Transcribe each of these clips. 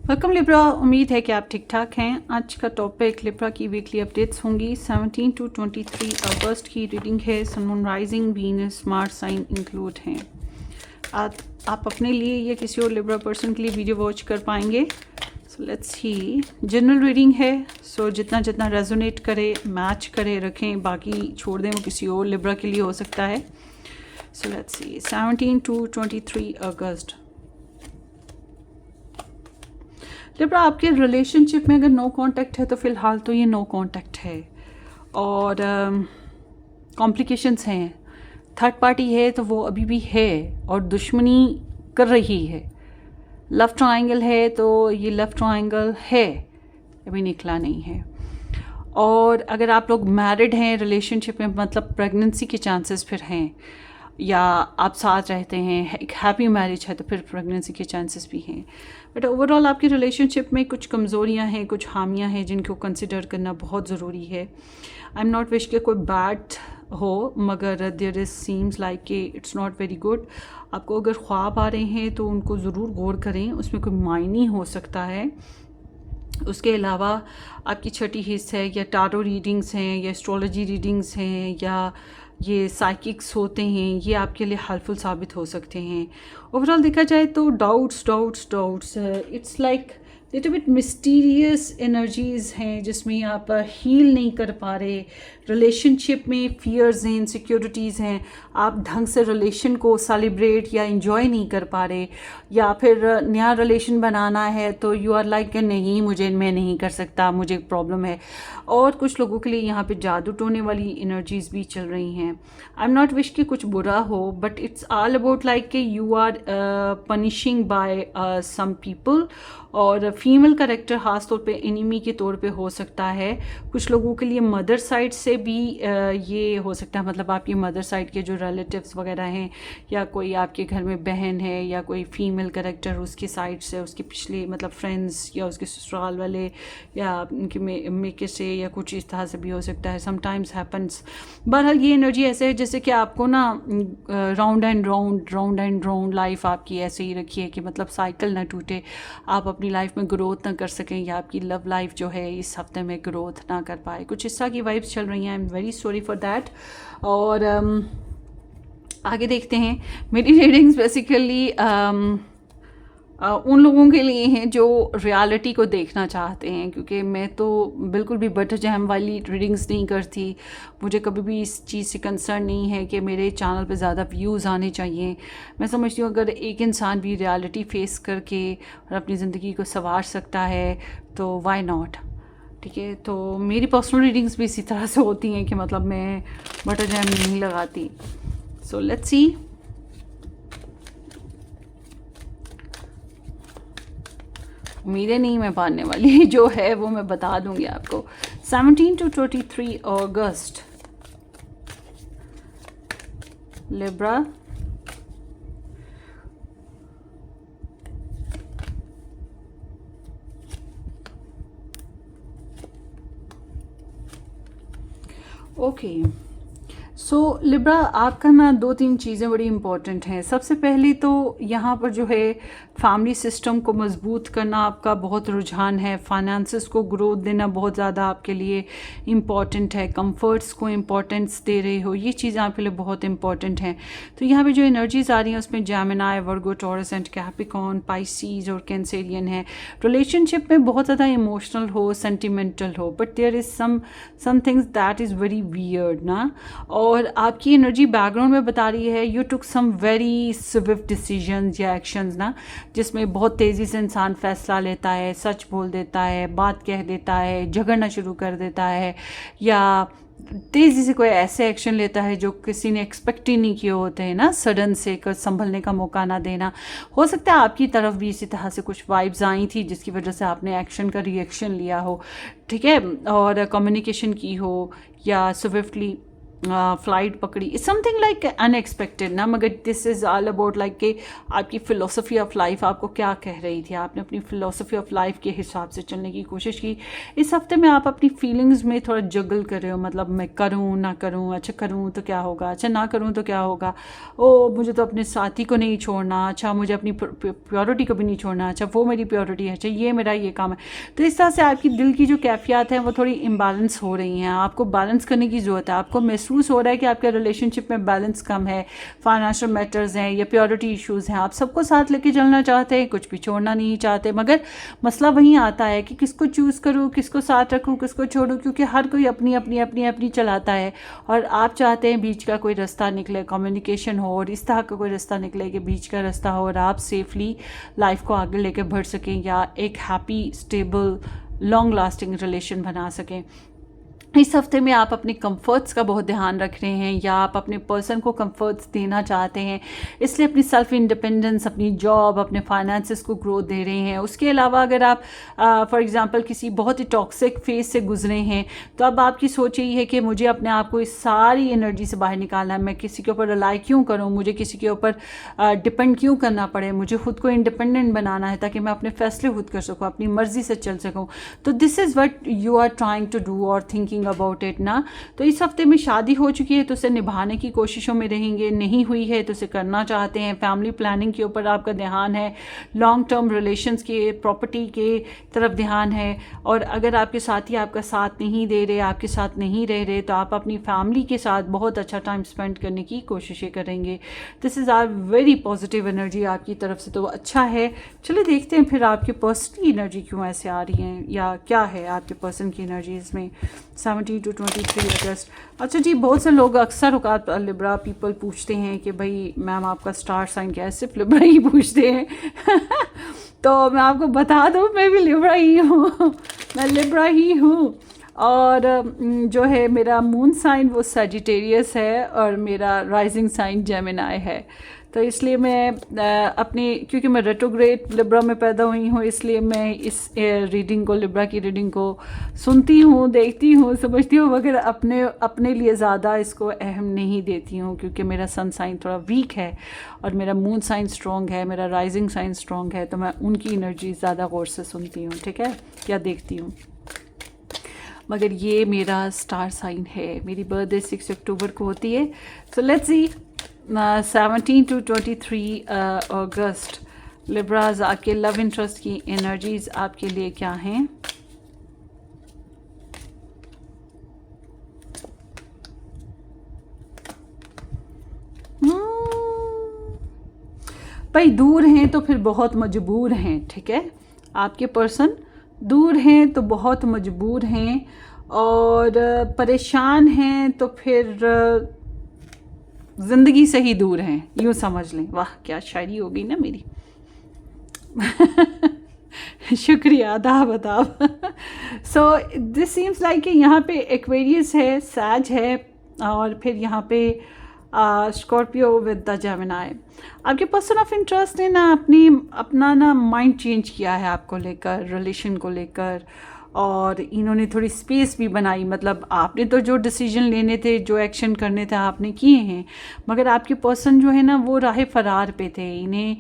Welcome Libra. उम्मीद है कि आप ठीक ठाक हैं। आज का टॉपिक लिब्रा की वीकली अपडेट्स होंगी। 17 टू 23 अगस्त की रीडिंग है। Sun, moon, rising, Venus, Mars sign include हैं। आप अपने लिए या किसी और लिब्रा पर्सन के लिए वीडियो वॉच कर पाएंगे। सो लेट्स सी। जनरल रीडिंग है, सो जितना जितना रेजोनेट करे, मैच करे रखें, बाकी छोड़ दें, वो किसी और लिब्रा के लिए हो सकता है। So let's see. 17 टू 23 अगस्त। लिब्रा, आपके रिलेशनशिप में अगर नो कांटेक्ट है तो फ़िलहाल तो ये नो कांटेक्ट है और कॉम्प्लिकेशंस हैं। थर्ड पार्टी है तो वो अभी भी है और दुश्मनी कर रही है। लव ट्रायंगल है तो ये लव ट्रायंगल है, अभी निकला नहीं है। और अगर आप लोग मैरिड हैं रिलेशनशिप में, मतलब प्रेगनेंसी के चांसेस फिर हैं, या आप साथ रहते हैं, एक हैप्पी मैरिज है तो फिर प्रेगनेंसी के चांसेस भी हैं। बट ओवरऑल आपकी रिलेशनशिप में कुछ कमज़ोरियां हैं, कुछ खामियां हैं जिनको कंसिडर करना बहुत ज़रूरी है। आई एम नॉट विश के कोई बैड हो, मगर देयर इज सीम्स लाइक कि इट्स नॉट वेरी गुड। आपको अगर ख्वाब आ रहे हैं तो उनको ज़रूर गौर करें, उसमें कोई मायने हो सकता है। उसके अलावा आपकी छठी हिस्स है, या टारो रीडिंग्स हैं, या एस्ट्रोलॉजी रीडिंग्स हैं, या ये साइकिक्स होते हैं, ये आपके लिए हेल्पफुल साबित हो सकते हैं। ओवरऑल देखा जाए तो doubts it's like little bit mysterious energies हैं जिसमें आप हील नहीं कर पा रहे। रिलेशनशिप में फियर्स हैं, इनसिक्योरिटीज़ हैं, आप ढंग से रिलेशन को सेलिब्रेट या इंजॉय नहीं कर पा रहे, या फिर नया रिलेशन बनाना है तो यू आर लाइक नहीं, मैं नहीं कर सकता, मुझे प्रॉब्लम है। और कुछ लोगों के लिए यहाँ पे जादू टोने वाली एनर्जीज भी चल रही हैं। आई एम नॉट विश कि कुछ बुरा हो, but it's all about like कि you are punishing by some people. और फीमेल करेक्टर ख़ास तौर पे एनिमी के तौर पे हो सकता है। कुछ लोगों के लिए मदर साइड से भी ये हो सकता है, मतलब आपकी मदर साइड के जो रिलेटिव्स वगैरह हैं, या कोई आपके घर में बहन है, या कोई फीमेल करेक्टर उसके साइड से, उसके पिछले मतलब फ्रेंड्स या उसके ससुराल वाले, या उनके मेके से, या कुछ इस तरह से भी हो सकता है। Sometimes happens. बहरहाल ये एनर्जी ऐसे है जैसे कि आपको ना राउंड एंड राउंड लाइफ आपकी ऐसे ही रखी है कि मतलब साइकिल ना टूटे, आप अपनी लाइफ में ग्रोथ ना कर सकें, या आपकी लव लाइफ जो है इस हफ्ते में ग्रोथ ना कर पाए। कुछ इस तरह की वाइब्स चल रही हैं। I am very sorry for that. और आगे देखते हैं। मेरी रीडिंग्स बेसिकली उन लोगों के लिए हैं जो रियलिटी को देखना चाहते हैं, क्योंकि मैं तो बिल्कुल भी बटर जैम वाली रीडिंग्स नहीं करती। मुझे कभी भी इस चीज़ से कंसर्न नहीं है कि मेरे चैनल पे ज़्यादा व्यूज़ आने चाहिए। मैं समझती हूँ अगर एक इंसान भी रियलिटी फेस करके और अपनी ज़िंदगी को संवार सकता है तो वाई नॉट। ठीक है, तो मेरी पर्सनल रीडिंग्स भी इसी तरह से होती हैं कि मतलब मैं बटर जैम नहीं लगाती। सो लेट्स सी। उम्मीदें नहीं मैं पाने वाली, जो है वो मैं बता दूंगी आपको। 17 टू 23 अगस्त लिब्रा। ओके, सो लिब्रा, आपका ना दो तीन चीज़ें बड़ी इम्पॉर्टेंट हैं। सबसे पहली तो यहाँ पर जो है फैमिली सिस्टम को मजबूत करना आपका बहुत रुझान है। फाइनेंसेस को ग्रोथ देना बहुत ज़्यादा आपके लिए इम्पॉर्टेंट है। कंफर्ट्स को इम्पॉर्टेंस दे रहे हो, ये चीज़ आपके लिए बहुत इम्पॉर्टेंट है। तो यहाँ पे जो एनर्जीज आ रही हैं उसमें Gemini, Virgo, Taurus and Capricorn, Pisces और कैंसेरियन है। रिलेशनशिप में बहुत ज़्यादा इमोशनल हो, सेंटिमेंटल हो, but there is some things that is very weird ना। और आपकी एनर्जी बैकग्राउंड में बता रही है you took some very swift decisions या एक्शंस ना, जिसमें बहुत तेज़ी से इंसान फैसला लेता है, सच बोल देता है, बात कह देता है, झगड़ना शुरू कर देता है, या तेज़ी से कोई ऐसे एक्शन लेता है जो किसी ने एक्सपेक्ट ही नहीं किए होते हैं ना। सडन से संभलने का मौका ना देना। हो सकता है आपकी तरफ भी इसी तरह से कुछ वाइब्स आई थी जिसकी वजह से आपने एक्शन का रिएक्शन लिया हो, ठीक है, और कम्युनिकेशन की हो, या स्विफ्टली फ़्लाइट पकड़ी, समथिंग लाइक अनएक्सपेक्टेड ना, मगर this is all about like कि आपकी फ़िलोसफी ऑफ लाइफ आपको क्या कह रही थी, आपने अपनी फ़िलोसफी ऑफ लाइफ के हिसाब से चलने की कोशिश की। इस हफ्ते में आप अपनी फीलिंग्स में थोड़ा जगल कर रहे हो, मतलब मैं करूँ ना करूँ, अच्छा करूँ तो क्या होगा, अच्छा ना करूँ तो क्या होगा, ओ मुझे तो अपने साथी को नहीं छोड़ना, अच्छा मुझे अपनी प्योरिटी को भी नहीं छोड़ना, अच्छा वो मेरी प्योरिटी है, अच्छा ये मेरा ये काम है। तो इस तरह से आपकी दिल की जो कैफियत हैं वो थोड़ी इम्बैलेंस हो रही हैं, आपको बैलेंस करने की ज़रूरत है। आपको महसूस हो रहा है कि आपके रिलेशनशिप में बैलेंस कम है, फाइनेंशियल मैटर्स हैं या प्योरिटी इश्यूज़ हैं, आप सबको साथ लेके चलना चाहते हैं, कुछ भी छोड़ना नहीं चाहते, मगर मसला वहीं आता है कि किसको चूज़ करूँ, किसको साथ रखूँ, किसको छोड़ूँ, क्योंकि हर कोई अपनी अपनी अपनी अपनी चलाता है और आप चाहते हैं बीच का कोई रास्ता निकले, कम्युनिकेशन हो और इस तरह का कोई रास्ता निकले कि बीच का रास्ता हो और आप सेफली लाइफ को आगे लेके बढ़ सकें या एक happy stable long lasting relation बना सकें। इस हफ्ते में आप अपने कंफर्ट्स का बहुत ध्यान रख रहे हैं या आप अपने पर्सन को कंफर्ट्स देना चाहते हैं, इसलिए अपनी सेल्फ इंडिपेंडेंस, अपनी जॉब, अपने फाइनेंसेस को ग्रोथ दे रहे हैं। उसके अलावा अगर आप फॉर एग्जांपल किसी बहुत ही टॉक्सिक फेज से गुजरे हैं तो अब आपकी सोच यही है कि मुझे अपने आप को इस सारी एनर्जी से बाहर निकालना है, मैं किसी के ऊपर रिलाई क्यों करूँ, मुझे किसी के ऊपर डिपेंड क्यों करना पड़े, मुझे खुद को इंडिपेंडेंट बनाना है ताकि मैं अपने फैसले खुद कर सकूँ, अपनी मर्जी से चल सकूँ। तो this is what you are trying to do और थिंकिंग अबाउट इट ना। तो इस हफ्ते में शादी हो चुकी है तो उसे निभाने की कोशिशों में रहेंगे, नहीं हुई है तो उसे करना चाहते हैं, फैमिली प्लानिंग के ऊपर आपका ध्यान है, लॉन्ग टर्म रिलेशंस के, प्रॉपर्टी के तरफ ध्यान है। और अगर आपके साथी आपका साथ नहीं दे रहे, आपके साथ नहीं रह रहे, तो आप अपनी फैमिली के साथ बहुत अच्छा टाइम स्पेंड करने की कोशिशें करेंगे। This is are very positive energy आपकी तरफ से, तो अच्छा है। चलिए देखते हैं फिर आपके पर्सन की एनर्जी क्यों ऐसे आ रही हैं या क्या है आपके पर्सन की एनर्जी इसमें 17 to 23 अगस्त। अच्छा जी, बहुत से लोग अक्सर औकात लिब्रा पीपल पूछते हैं कि भाई मैम आपका स्टार साइन क्या है, सिर्फ लिब्रा ही पूछते हैं तो मैं आपको बता दूं मैं भी लिब्रा ही हूँ मैं लिब्रा ही हूँ। और जो है मेरा मून साइन वो सजिटेरियस है और मेरा राइजिंग साइन जेमिनाई है। तो इसलिए मैं अपनी, क्योंकि मैं रेट्रोग्रेड लिब्रा में पैदा हुई हूँ, इसलिए मैं इस रीडिंग को, लिब्रा की रीडिंग को सुनती हूँ, देखती हूँ, समझती हूँ, मगर अपने लिए ज़्यादा इसको अहम नहीं देती हूँ, क्योंकि मेरा सन साइन थोड़ा वीक है और मेरा मून साइन स्ट्रॉन्ग है, मेरा राइजिंग साइन स्ट्रॉन्ग है, तो मैं उनकी एनर्जी ज़्यादा गौर से सुनती हूँ, ठीक है, क्या देखती हूँ। मगर ये मेरा स्टार साइन है, मेरी बर्थडे 6 अक्टूबर को होती है। सो लेट्स सी 17 to 23 अगस्त लिब्राज आपके लव इंटरेस्ट की एनर्जीज आपके लिए क्या हैं। भाई दूर हैं तो फिर बहुत मजबूर हैं, ठीक है, आपके पर्सन दूर हैं तो बहुत मजबूर हैं और परेशान हैं तो फिर ज़िंदगी से ही दूर हैं, यूँ समझ लें। वाह क्या शायरी हो गई ना मेरी शुक्रिया, आदाब आदाब। सो दिस सीम्स लाइक कि यहाँ पे एक्वेरियस है, सैज है और फिर यहाँ पे स्कॉर्पियो विद द जेमिनाई। आपके पर्सन ऑफ इंटरेस्ट ने ना अपना ना माइंड चेंज किया है आपको लेकर, रिलेशन को लेकर, और इन्होंने थोड़ी स्पेस भी बनाई। मतलब आपने तो जो डिसीजन लेने थे, जो एक्शन करने थे आपने किए हैं, मगर आपके पर्सन जो है ना वो राह फरार पे थे। इन्हें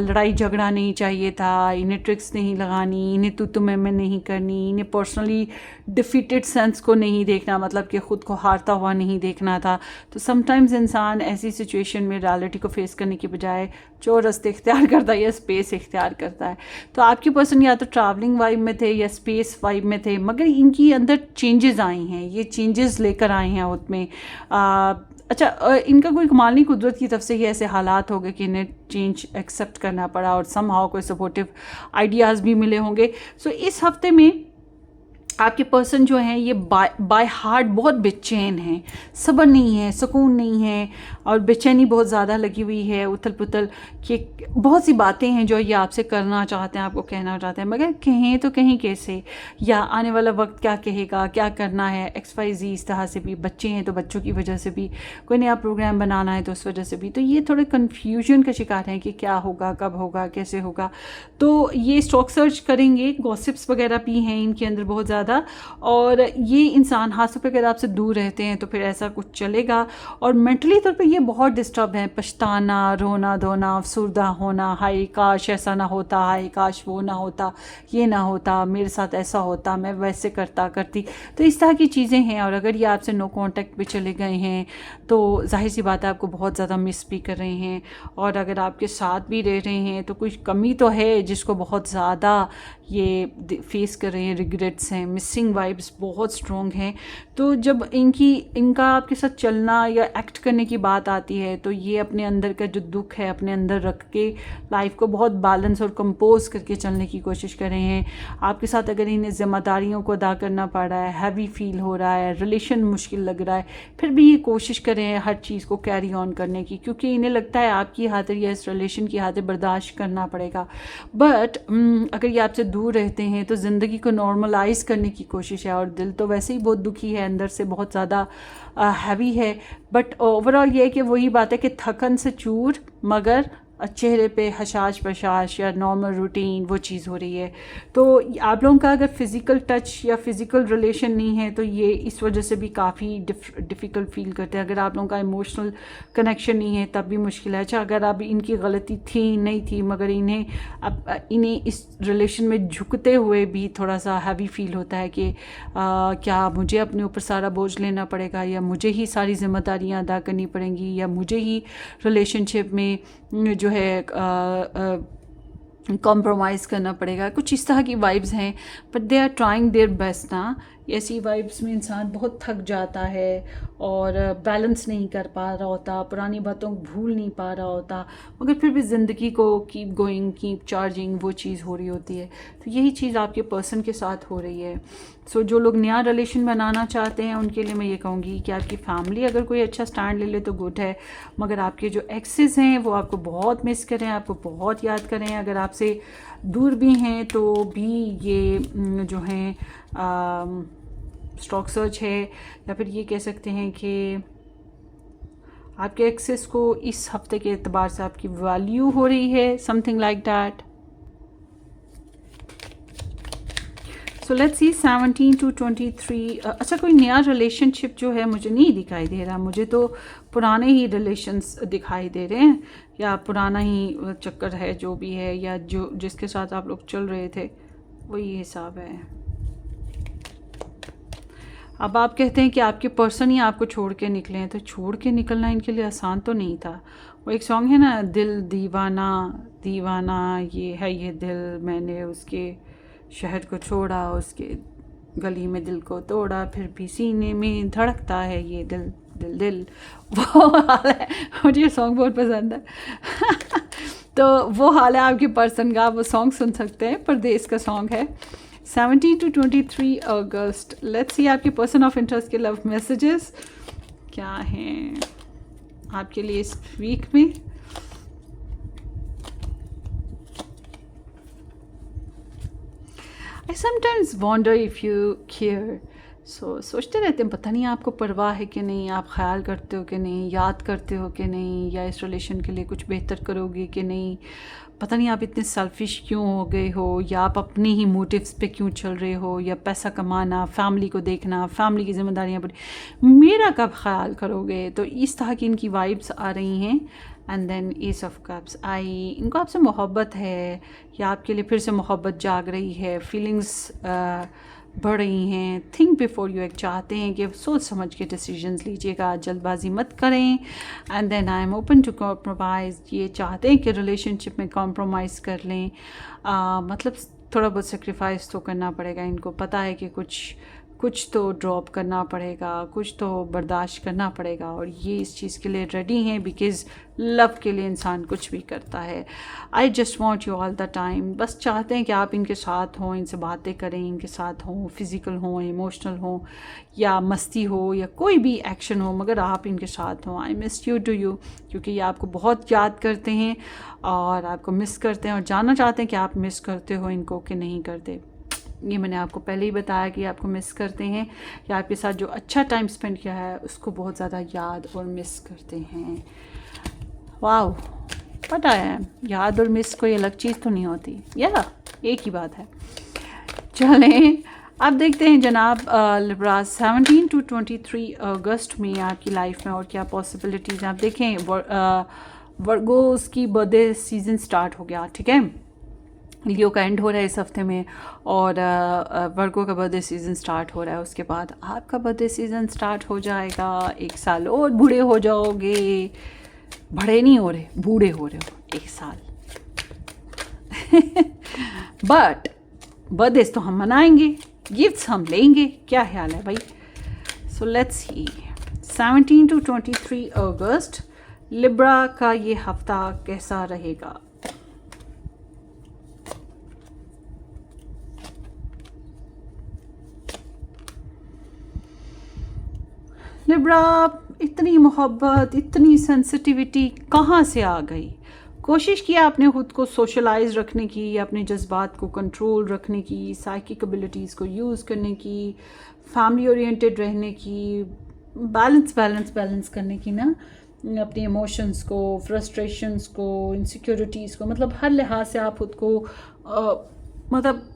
लड़ाई झगड़ा नहीं चाहिए था, इन्हें ट्रिक्स नहीं लगानी, इन्हें तू मैं नहीं करनी, इन्हें पर्सनली डिफीटेड सेंस को नहीं देखना, मतलब कि ख़ुद को हारता हुआ नहीं देखना था। तो समटाइम्स इंसान ऐसी सिचुएशन में रियलिटी को फेस करने की बजाय जो रास्ते इख्तियार करता है या स्पेस इख्तियार करता है। तो आपके पर्सन या तो ट्रैवलिंग वाइब में थे या स्पेस वाइब में थे, मगर इनकी अंदर चेंजेस आई हैं, ये चेंजेस लेकर आए हैं उसमें। अच्छा, इनका कोई कमाल कुदरत की तरफ से ही ऐसे हालात हो गए कि इन्हें चेंज एक्सेप्ट करना पड़ा और समहाउ कोई सपोर्टिव आइडियाज़ भी मिले होंगे। सो इस हफ्ते में आपके पर्सन जो हैं ये बाय हार्ट बहुत बेचैन हैं, सब्र नहीं है, सुकून नहीं है और बेचैनी बहुत ज़्यादा लगी हुई है, उथल पुथल कि बहुत सी बातें हैं जो ये आपसे करना चाहते हैं, आपको कहना चाहते हैं, मगर कहें तो कहीं कैसे, या आने वाला वक्त क्या कहेगा, क्या करना है, XYZ इस तरह से भी। बच्चे हैं तो बच्चों की वजह से भी, कोई नया प्रोग्राम बनाना है तो उस वजह से भी, तो ये थोड़े कन्फ्यूजन का शिकार हैं कि क्या होगा, कब होगा, कैसे होगा। तो ये स्टॉक सर्च करेंगे, गॉसिप्स वगैरह भी हैं इनके अंदर बहुत ज़्यादा, ज़्यादा। और ये इंसान ख़ास तौर पे अगर आपसे दूर रहते हैं तो फिर ऐसा कुछ चलेगा। और मेंटली तौर पे ये बहुत डिस्टर्ब है, पछताना, रोना धोना, अफसरदा होना, हाय काश ऐसा ना होता, हाय काश वो ना होता, ये ना होता, मेरे साथ ऐसा होता, मैं वैसे करती। तो इस तरह की चीज़ें हैं। और अगर ये आपसे नो कांटेक्ट पे चले गए हैं तो जाहिर सी बात है आपको बहुत ज़्यादा मिस भी कर रहे हैं। और अगर आपके साथ भी रह रहे हैं तो कुछ कमी तो है जिसको बहुत ज़्यादा ये फेस कर रहे हैं, रिग्रेट्स हैं, मिसिंग वाइब्स बहुत स्ट्रॉन्ग हैं। तो जब इनका आपके साथ चलना या एक्ट करने की बात आती है तो ये अपने अंदर का जो दुख है अपने अंदर रख के लाइफ को बहुत बैलेंस और कंपोज करके चलने की कोशिश कर रहे हैं। आपके साथ अगर इन्हें ज़िम्मेदारियों को अदा करना पड़ रहा है, हैवी फील हो रहा है, रिलेशन मुश्किल लग रहा है, फिर भी ये कोशिश कर रहे हैं हर चीज़ को कैरी ऑन करने की, क्योंकि इन्हें लगता है आपकी खातिर या इस रिलेशन की खातिर बर्दाश्त करना पड़ेगा। बट अगर ये आपसे दूर रहते हैं तो ज़िंदगी को नॉर्मलाइज करने की कोशिश है। और दिल तो वैसे ही बहुत दुखी है, अंदर से बहुत ज़्यादा हैवी है। बट ओवरऑल ये है कि वही बात है कि थकन से चूर मगर चेहरे पे हशाश बशाश या नॉर्मल रूटीन वो चीज़ हो रही है। तो आप लोगों का अगर फ़िज़िकल टच या फ़िज़िकल रिलेशन नहीं है तो ये इस वजह से भी काफ़ी डिफ़िकल्ट फील करते हैं। अगर आप लोगों का इमोशनल कनेक्शन नहीं है तब भी मुश्किल है। अच्छा, अगर अब इनकी गलती थी नहीं थी मगर इन्हें इस रिलेशन में झुकते हुए भी थोड़ा सा हैवी फील होता है कि क्या मुझे अपने ऊपर सारा बोझ लेना पड़ेगा या मुझे ही सारी जिम्मेदारियाँ अदा करनी पड़ेंगी या मुझे ही रिलेशनशिप में जो है कॉम्प्रोमाइज़ करना पड़ेगा। कुछ इस तरह की वाइब्स हैं, but they are trying their best ना। ऐसी वाइब्स में इंसान बहुत थक जाता है और बैलेंस नहीं कर पा रहा होता, पुरानी बातों को भूल नहीं पा रहा होता, मगर फिर भी ज़िंदगी को कीप गोइंग, कीप चार्जिंग वो चीज़ हो रही होती है। तो यही चीज़ आपके पर्सन के साथ हो रही है। सो जो लोग नया रिलेशन बनाना चाहते हैं उनके लिए मैं ये कहूँगी कि आपकी फैमिली अगर कोई अच्छा स्टैंड ले ले तो गुड है, मगर आपके जो एक्सेस हैं वो आपको बहुत मिस करें, आपको बहुत याद करें। अगर आपसे दूर भी हैं तो भी ये जो हैं स्टॉक सर्च है, या फिर ये कह सकते हैं कि आपके एक्सेस को इस हफ्ते के एतबार से आपकी वैल्यू हो रही है, something like that. So let's see 17 to 23। अच्छा, कोई नया रिलेशनशिप जो है मुझे नहीं दिखाई दे रहा, मुझे तो पुराने ही रिलेशंस दिखाई दे रहे हैं, या पुराना ही चक्कर है जो भी है, या जो जिसके साथ आप लोग चल रहे थे वही हिसाब है। अब आप कहते हैं कि आपके पर्सन ही आपको छोड़ के निकले हैं, तो छोड़ के निकलना इनके लिए आसान तो नहीं था। वो एक सॉन्ग है ना, दिल दीवाना दीवाना ये है ये दिल, मैंने उसके शहर को छोड़ा, उसके गली में दिल को तोड़ा, फिर भी सीने में धड़कता है ये दिल दिल दिल। वो हाल है, मुझे ये सॉन्ग बहुत पसंद है। तो वो हाल है आपके पर्सन का, आप वो सॉन्ग सुन सकते हैं, परदेस का सॉन्ग है। 17 to 23 अगस्त। लेट्स सी आपके पर्सन ऑफ इंटरेस्ट के लव मैसेजेस क्या हैं आपके लिए इस वीक में। I sometimes wonder if you care। सोचते रहते हैं पता नहीं आपको परवाह है कि नहीं, आप ख्याल करते हो कि नहीं, याद करते हो कि नहीं, या इस रिलेशन के लिए कुछ बेहतर करोगे कि नहीं। पता नहीं आप इतने सेल्फिश क्यों हो गए हो, या आप अपने ही मोटिव्स पे क्यों चल रहे हो, या पैसा कमाना, फैमिली को देखना, फैमिली की जिम्मेदारियाँ बड़ी, मेरा कब ख्याल करोगे। तो इस तरह की इनकी वाइब्स आ रही हैं। And then ace of cups आई, इनको आपसे मोहब्बत है या आपके लिए फिर से मोहब्बत जाग रही है, फीलिंग्स बढ़ रही हैं। थिंक बिफोर यू एक्ट, चाहते हैं कि सोच समझ के डिसीजंस लीजिएगा, जल्दबाजी मत करें। And then I am open to compromise, ये चाहते हैं कि रिलेशनशिप में कॉम्प्रोमाइज़ कर लें। मतलब थोड़ा बहुत सेक्रीफाइस तो करना पड़ेगा इनको, पता है कि कुछ तो ड्रॉप करना पड़ेगा, कुछ तो बर्दाश्त करना पड़ेगा, और ये इस चीज़ के लिए रेडी हैं बिकॉज़ लव के लिए इंसान कुछ भी करता है। I just want you all the time, बस चाहते हैं कि आप इनके साथ हों, इनसे बातें करें, इनके साथ हों, फिज़िकल हों, इमोशनल हों, या मस्ती हो, या कोई भी एक्शन हो, मगर आप इनके साथ हों। I miss you too you, क्योंकि ये आपको बहुत याद करते हैं और आपको मिस करते हैं, और जानना चाहते हैं कि आप मिस करते हो इनको कि नहीं करते। ये मैंने आपको पहले ही बताया कि आपको मिस करते हैं, या आपके साथ जो अच्छा टाइम स्पेंड किया है उसको बहुत ज़्यादा याद और मिस करते हैं। वाओ, पता है याद और मिस कोई अलग चीज़ तो नहीं होती, या एक ही बात है। चलें आप देखते हैं जनाब लिब्रा 17 टू 23 अगस्त में आपकी लाइफ में और क्या पॉसिबिलिटीज़ हैं। आप देखें वर्गोस की बर्थडे सीज़न स्टार्ट हो गया, ठीक है। लियो का एंड हो रहा है इस हफ्ते में और वर्गो का बर्थडे सीज़न स्टार्ट हो रहा है। उसके बाद आपका बर्थडे सीज़न स्टार्ट हो जाएगा। 1 साल और बूढ़े हो जाओगे, बड़े नहीं हो रहे, बूढ़े हो रहे हो 1 साल। बट बर्थडे तो हम मनाएंगे, गिफ्ट्स हम लेंगे, क्या ख्याल है भाई। सो लेट्स सी 17 टू 23 अगस्त लिब्रा का ये हफ्ता कैसा रहेगा। लिब्रा, इतनी मोहब्बत, इतनी सेंसिटिविटी कहाँ से आ गई। कोशिश किया आपने खुद को सोशलाइज रखने की, अपने जज्बात को कंट्रोल रखने की, साइकिक एबिलिटीज़ को यूज़ करने की, फैमिली ओरिएंटेड रहने की, बैलेंस करने की ना, अपने इमोशंस को, फ्रस्ट्रेशंस को, इनसिक्योरिटीज़ को, मतलब हर लिहाज से आप खुद को मतलब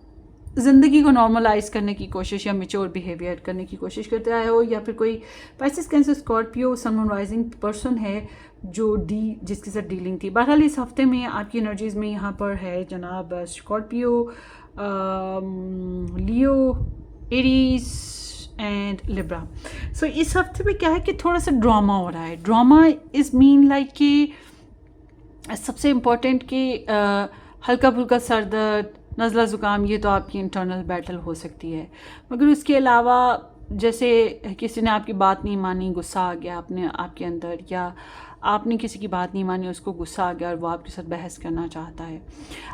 ज़िंदगी को नॉर्मलाइज करने की कोशिश या मेच्योर बिहेवियर करने की कोशिश करते आए हो। या फिर कोई Pisces, Cancer, Scorpio, sun moon rising person है जो जिसके साथ डीलिंग थी। बहरहाल इस हफ्ते में आपकी एनर्जीज़ में यहाँ पर है जनाब Scorpio, Leo, Aries and Libra. So इस हफ्ते में क्या है कि थोड़ा सा ड्रामा हो रहा है। ड्रामा इज़ मीन लाइक कि सबसे इम्पोर्टेंट कि हल्का फुल्का सर दर्द, नज़ला ज़ुकाम, ये तो आपकी इंटरनल बैटल हो सकती है। मगर उसके अलावा जैसे किसी ने आपकी बात नहीं मानी, गुस्सा आ गया आपके अंदर, या आपने किसी की बात नहीं मानी, उसको गुस्सा आ गया और वो आपके साथ बहस करना चाहता है।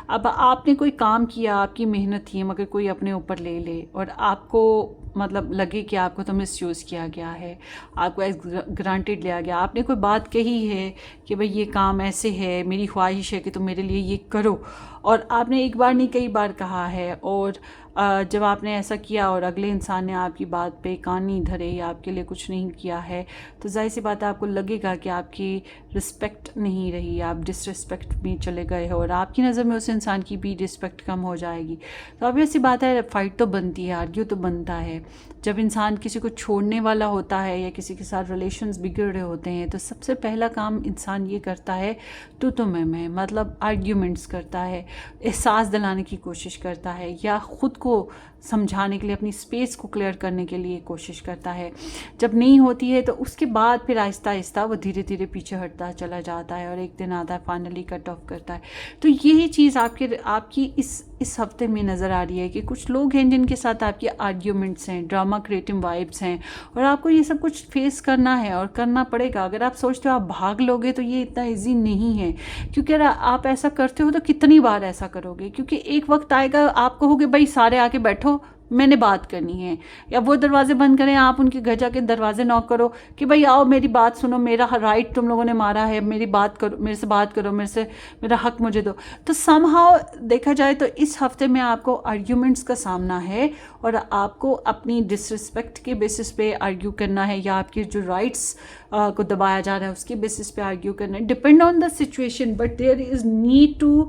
अब आपने कोई काम किया, आपकी मेहनत थी, मगर कोई अपने ऊपर ले ले और आपको मतलब लगे कि आपको तो मिसयूज़ किया गया है, आपको एज ग्रांटेड लिया गया। आपने कोई बात कही है कि भाई ये काम ऐसे है, मेरी ख्वाहिश है कि तुम मेरे लिए ये करो, और आपने एक बार नहीं कई बार कहा है, और जब आपने ऐसा किया और अगले इंसान ने आपकी बात पे कान नहीं धरे या आपके लिए कुछ नहीं किया है, तो जाहिर सी बात है आपको लगेगा कि आपकी रिस्पेक्ट नहीं रही, आप डिसरिस्पेक्ट में चले गए हो और आपकी नज़र में उस इंसान की भी रिस्पेक्ट कम हो जाएगी। तो अब ऐसी बात है, फ़ाइट तो बनती है, आर्ग्यू तो बनता है। जब इंसान किसी को छोड़ने वाला होता है या किसी के साथ रिलेशंस बिगड़ रहे होते हैं, तो सबसे पहला काम इंसान ये करता है तो मैं मतलब आर्ग्यूमेंट्स करता है, एहसास दिलाने की कोशिश करता है, या ख़ुद को समझाने के लिए, अपनी स्पेस को क्लियर करने के लिए कोशिश करता है। जब नहीं होती है तो उसके बाद फिर आहिस्ता आहिस्ता वो धीरे धीरे पीछे हटता चला जाता है और एक दिन आता है फाइनली कट ऑफ करता है। तो यही चीज़ आपकी इस हफ्ते में नज़र आ रही है कि कुछ लोग हैं जिनके साथ आपकी आर्ग्यूमेंट्स हैं, ड्रामा क्रिएटिव वाइब्स हैं, और आपको ये सब कुछ फेस करना है और करना पड़ेगा। अगर आप सोचते हो आप भाग लोगे तो ये इतना ईजी नहीं है, क्योंकि अगर आप ऐसा करते हो तो कितनी बार ऐसा करोगे, क्योंकि एक वक्त आएगा आप कहोगे भाई सारे आके बैठो, मैंने बात करनी है, या वो दरवाजे बंद करें, आप उनके घर जाके दरवाजे नॉक करो कि भाई आओ मेरी बात सुनो, मेरा राइट तुम लोगों ने मारा है, मेरी बात करो, मेरे से बात करो, मेरा हक मुझे दो। तो समहाउ देखा जाए तो इस हफ्ते में आपको आर्ग्यूमेंट्स का सामना है और आपको अपनी डिसरिस्पेक्ट के बेसिस पे आर्ग्यू करना है, या आपके जो राइट्स को दबाया जा रहा है उसके बेसिस पे आर्ग्यू करना है। Depend on the situation, but there is need to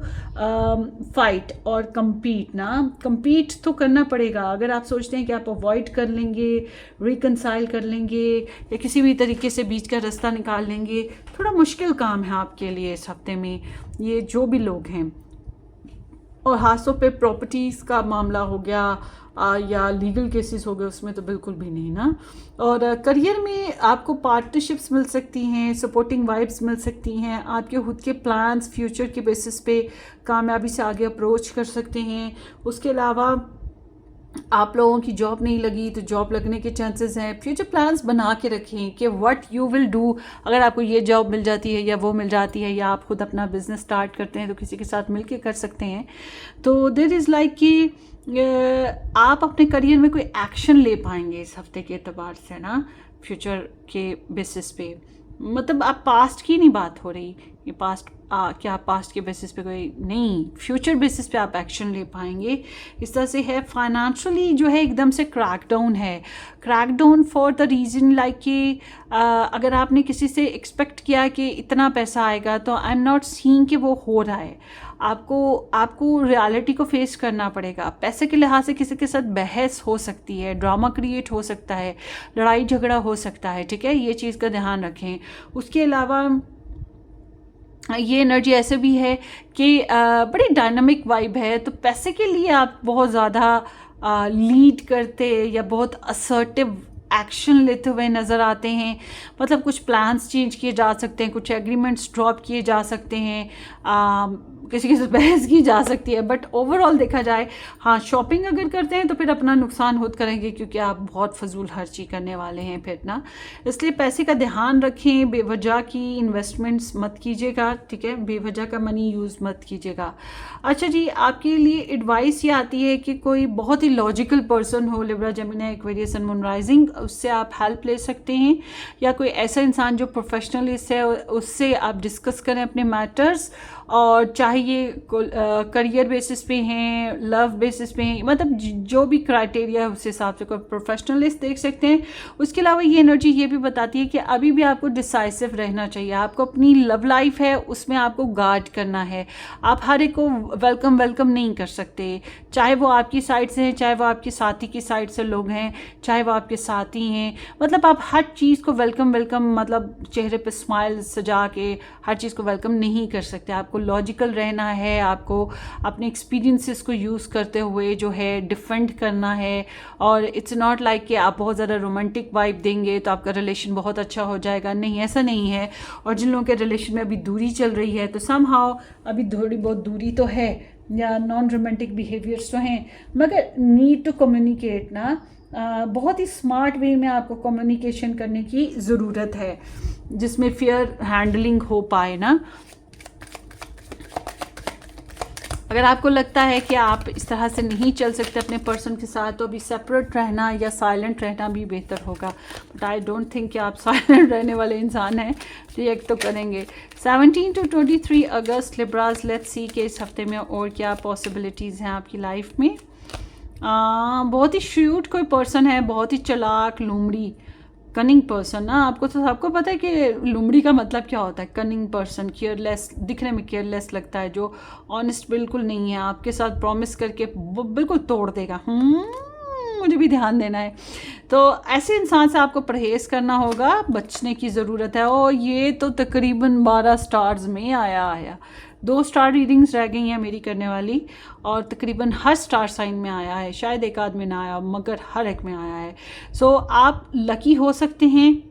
fight और कम्पीट ना। कम्पीट तो करना पड़ेगा। अगर आप सोचते हैं कि आप अवॉइड कर लेंगे, रिकनसाइल कर लेंगे, या किसी भी तरीके से बीच का रास्ता निकाल लेंगे, थोड़ा मुश्किल काम है आपके लिए इस हफ्ते में, ये जो भी लोग हैं। और हाथों पे प्रॉपर्टीज़ का मामला हो गया या लीगल केसेस हो गए, उसमें तो बिल्कुल भी नहीं ना। और करियर में आपको पार्टनरशिप्स मिल सकती हैं, सपोर्टिंग वाइब्स मिल सकती हैं, आपके खुद के प्लान्स फ्यूचर के बेसिस पे कामयाबी से आगे अप्रोच कर सकते हैं। उसके अलावा आप लोगों की जॉब नहीं लगी तो जॉब लगने के चांसेस हैं। फ्यूचर प्लान्स बना के रखें कि व्हाट यू विल डू, अगर आपको ये जॉब मिल जाती है या वो मिल जाती है, या आप खुद अपना बिजनेस स्टार्ट करते हैं तो किसी के साथ मिलके कर सकते हैं। तो देयर इज़ लाइक कि आप अपने करियर में कोई एक्शन ले पाएंगे इस हफ्ते के एतबार से ना, फ्यूचर के बेसिस पे। मतलब आप पास्ट की नहीं बात हो रही, ये पास्ट क्या आप पास्ट के बेसिस पे कोई नहीं, फ्यूचर बेसिस पे आप एक्शन ले पाएंगे। इस तरह से है। फाइनेंशियली जो है एकदम से क्रैकडाउन है, crackdown for the reason like कि अगर आपने किसी से एक्सपेक्ट किया कि इतना पैसा आएगा, तो आई एम नॉट सीइंग कि वो हो रहा है। आपको रियलिटी को फेस करना पड़ेगा। पैसे के लिहाज से किसी के साथ बहस हो सकती है, ड्रामा क्रिएट हो सकता है, लड़ाई झगड़ा हो सकता है, ठीक है, ये चीज़ का ध्यान रखें। उसके अलावा ये एनर्जी ऐसे भी है कि बड़ी डायनामिक वाइब है, तो पैसे के लिए आप बहुत ज़्यादा लीड करते या बहुत असर्टिव एक्शन लेते हुए नज़र आते हैं। मतलब कुछ प्लान्स चेंज किए जा सकते हैं, कुछ एग्रीमेंट्स ड्रॉप किए जा सकते हैं, किसी के साथ बहस की जा सकती है, बट ओवरऑल देखा जाए, हाँ, शॉपिंग अगर करते हैं तो फिर अपना नुकसान खुद करेंगे, क्योंकि आप बहुत फजूल खर्ची करने वाले हैं फिर ना। इसलिए पैसे का ध्यान रखें, बेवजह की इन्वेस्टमेंट्स मत कीजिएगा, ठीक है, बेवजह का मनी यूज़ मत कीजिएगा। अच्छा जी, आपके लिए एडवाइस ये आती है कि कोई बहुत ही लॉजिकल पर्सन हो, लिब्रा, जेमिनी, एक्वेरियस, सन, मून, राइजिंग, उससे आप हेल्प ले सकते हैं, या कोई ऐसा इंसान जो प्रोफेशनलिस्ट है उससे आप डिस्कस करें अपने मैटर्स। और चाहे ये करियर बेसिस पे हैं, लव बेसिस पे हैं, मतलब जो भी क्राइटेरिया है उस हिसाब से कोई प्रोफेशनलिस्ट देख सकते हैं। उसके अलावा ये एनर्जी ये भी बताती है कि अभी भी आपको डिसाइसिव रहना चाहिए। आपको अपनी लव लाइफ है उसमें आपको गार्ड करना है। आप हर एक को वेलकम नहीं कर सकते, चाहे वो आपकी साइड से है, चाहे वो आपके साथी की साइड से लोग हैं, चाहे वो आपके साथी हैं। मतलब आप हर चीज़ को वेलकम मतलब चेहरे पे स्माइल सजा के हर चीज़ को वेलकम नहीं कर सकते। आपको लॉजिकल रहना है, आपको अपने एक्सपीरियंसेस को यूज़ करते हुए जो है डिफेंड करना है। और इट्स नॉट लाइक कि आप बहुत ज़्यादा रोमांटिक वाइब देंगे तो आपका रिलेशन बहुत अच्छा हो जाएगा, नहीं, ऐसा नहीं है। और जिन लोगों के रिलेशन में अभी दूरी चल रही है तो समहाउ अभी थोड़ी बहुत दूरी तो है, या नॉन रोमांटिक बिहेवियर्स तो हैं, मगर नीड टू कम्युनिकेट ना, बहुत ही स्मार्ट वे में आपको कम्युनिकेशन करने की ज़रूरत है, जिसमें फेयर हैंडलिंग हो पाए ना। अगर आपको लगता है कि आप इस तरह से नहीं चल सकते अपने पर्सन के साथ, तो अभी सेपरेट रहना या साइलेंट रहना भी बेहतर होगा। बट आई डोंट थिंक कि आप साइलेंट रहने वाले इंसान हैं, रिएक्ट तो करेंगे। 17 to 23 August Libras, let's see कि इस हफ्ते में और क्या पॉसिबिलिटीज़ हैं आपकी लाइफ में। बहुत ही श्रूड कोई पर्सन है, बहुत ही चालाक, लुमड़ी, कनिंग पर्सन ना। आपको तो सबको पता है कि लुमड़ी का मतलब क्या होता है। कनिंग पर्सन, केयरलेस, दिखने में केयरलेस लगता है, जो ऑनेस्ट बिल्कुल नहीं है, आपके साथ प्रॉमिस करके बिल्कुल तोड़ देगा, मुझे भी ध्यान देना है। तो ऐसे इंसान से आपको परहेज़ करना होगा, बचने की ज़रूरत है। और ये तो तकरीबन 12 स्टार्स में आया 2 स्टार रीडिंग्स रह गई हैं मेरी करने वाली, और तकरीबन हर स्टार साइन में आया है, शायद एक आध में ना आया, मगर हर एक में आया है। सो आप लकी हो सकते हैं,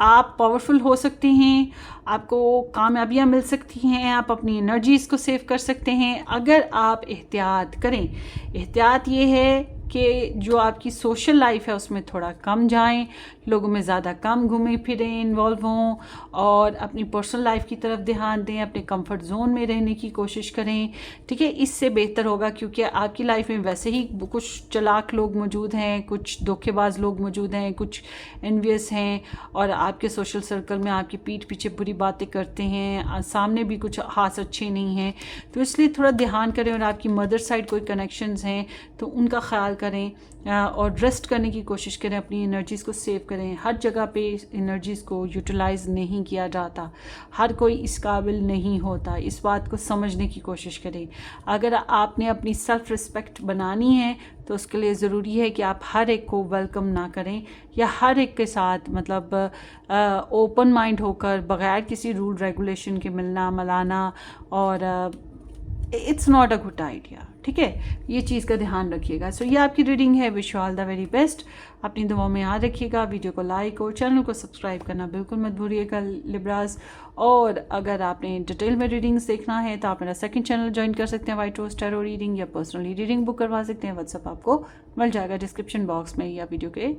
आप पावरफुल हो सकते हैं, आपको कामयाबियाँ मिल सकती हैं, आप अपनी एनर्जीज़ को सेव कर सकते हैं अगर आप एहतियात करें। एहतियात ये है कि जो आपकी सोशल लाइफ है उसमें थोड़ा कम जाएं, लोगों में ज़्यादा कम घूमें फिरें, इन्वॉल्व हों, और अपनी पर्सनल लाइफ की तरफ ध्यान दें, अपने कंफर्ट जोन में रहने की कोशिश करें, ठीक है। इससे बेहतर होगा, क्योंकि आपकी लाइफ में वैसे ही कुछ चालाक लोग मौजूद हैं, कुछ धोखेबाज लोग मौजूद हैं, कुछ एनवियस हैं, और आपके सोशल सर्कल में आपकी पीठ पीछे बुरी बातें करते हैं, सामने भी कुछ खास अच्छे नहीं हैं। तो इसलिए थोड़ा ध्यान करें। और आपकी मदर साइड कोई कनेक्शंस हैं तो उनका ख्याल करें, और रेस्ट करने की कोशिश करें, अपनी एनर्जीज़ को सेव करें। हर जगह पे एनर्जीज़ को यूटिलाइज़ नहीं किया जाता, हर कोई इस काबिल नहीं होता, इस बात को समझने की कोशिश करें। अगर आपने अपनी सेल्फ़ रिस्पेक्ट बनानी है तो उसके लिए ज़रूरी है कि आप हर एक को वेलकम ना करें, या हर एक के साथ मतलब ओपन माइंड होकर बग़ैर किसी रूल रेगुलेशन के मिलना मिलाना, और it's not a good idea, ठीक है। ये चीज़ का ध्यान रखिएगा। सो ये आपकी रीडिंग है। Wish you all the very best. अपनी दुआओं में याद रखिएगा। वीडियो को लाइक और चैनल को सब्सक्राइब करना बिल्कुल मत भूलिएगा लिब्रास। और अगर आपने डिटेल में रीडिंग्स देखना है तो आप मेरा सेकंड चैनल ज्वाइन कर सकते हैं, वाइट रोज टैरो रीडिंग, या पर्सनली रीडिंग बुक करवा सकते हैं। व्हाट्सएप आपको मिल जाएगा डिस्क्रिप्शन बॉक्स में या वीडियो के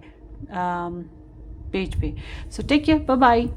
पेज पे। So take care, bye bye.